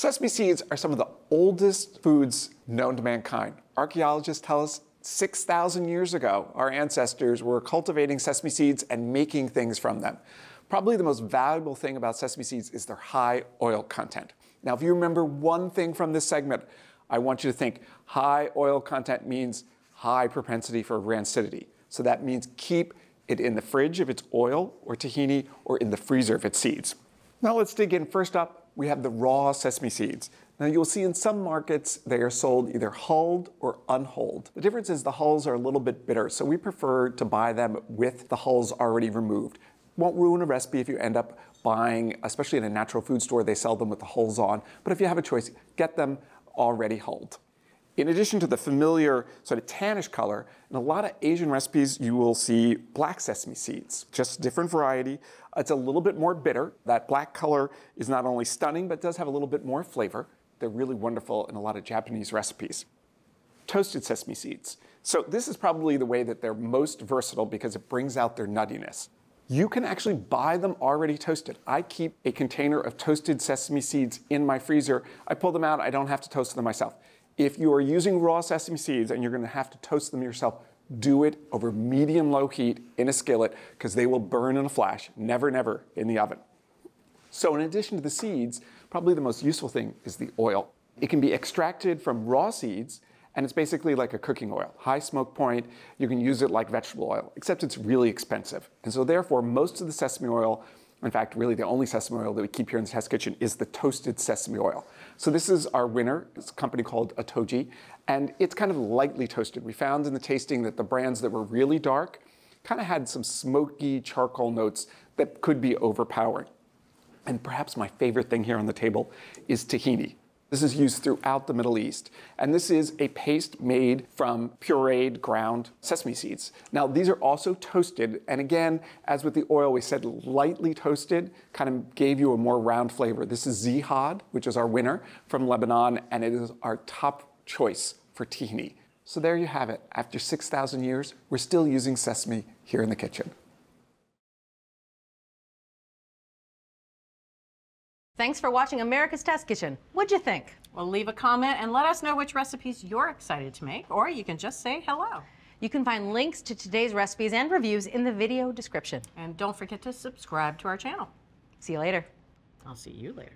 Sesame seeds are some of the oldest foods known to mankind. Archaeologists tell us 6,000 years ago, our ancestors were cultivating sesame seeds and making things from them. Probably the most valuable thing about sesame seeds is their high oil content. Now, if you remember one thing from this segment, I want you to think high oil content means high propensity for rancidity. So that means keep it in the fridge if it's oil or tahini, or in the freezer if it's seeds. Now let's dig in. First up, we have the raw sesame seeds. Now you'll see in some markets they are sold either hulled or unhulled. The difference is the hulls are a little bit bitter, so we prefer to buy them with the hulls already removed. Won't ruin a recipe if you end up buying, especially in a natural food store, they sell them with the hulls on. But if you have a choice, get them already hulled. In addition to the familiar sort of tannish color, in a lot of Asian recipes you will see black sesame seeds, just a different variety. It's a little bit more bitter. That black color is not only stunning, but does have a little bit more flavor. They're really wonderful in a lot of Japanese recipes. Toasted sesame seeds. So this is probably the way that they're most versatile because it brings out their nuttiness. You can actually buy them already toasted. I keep a container of toasted sesame seeds in my freezer. I pull them out, I don't have to toast them myself. If you are using raw sesame seeds and you're going to have to toast them yourself, do it over medium-low heat in a skillet because they will burn in a flash, never, never in the oven. So in addition to the seeds, probably the most useful thing is the oil. It can be extracted from raw seeds, and it's basically like a cooking oil. High smoke point, you can use it like vegetable oil, except it's really expensive. And so therefore, most of the sesame oil, in fact, really the only sesame oil that we keep here in the test kitchen is the toasted sesame oil. So this is our winner. It's a company called Atoji, and it's kind of lightly toasted. We found in the tasting that the brands that were really dark kind of had some smoky charcoal notes that could be overpowering. And perhaps my favorite thing here on the table is tahini. This is used throughout the Middle East. And this is a paste made from pureed ground sesame seeds. Now, these are also toasted. And again, as with the oil, we said lightly toasted, kind of gave you a more round flavor. This is Zihad, which is our winner from Lebanon, and it is our top choice for tahini. So there you have it. After 6,000 years, we're still using sesame here in the kitchen. Thanks for watching America's Test Kitchen. What'd you think? Well, leave a comment and let us know which recipes you're excited to make, or you can just say hello. You can find links to today's recipes and reviews in the video description. And don't forget to subscribe to our channel. See you later. I'll see you later.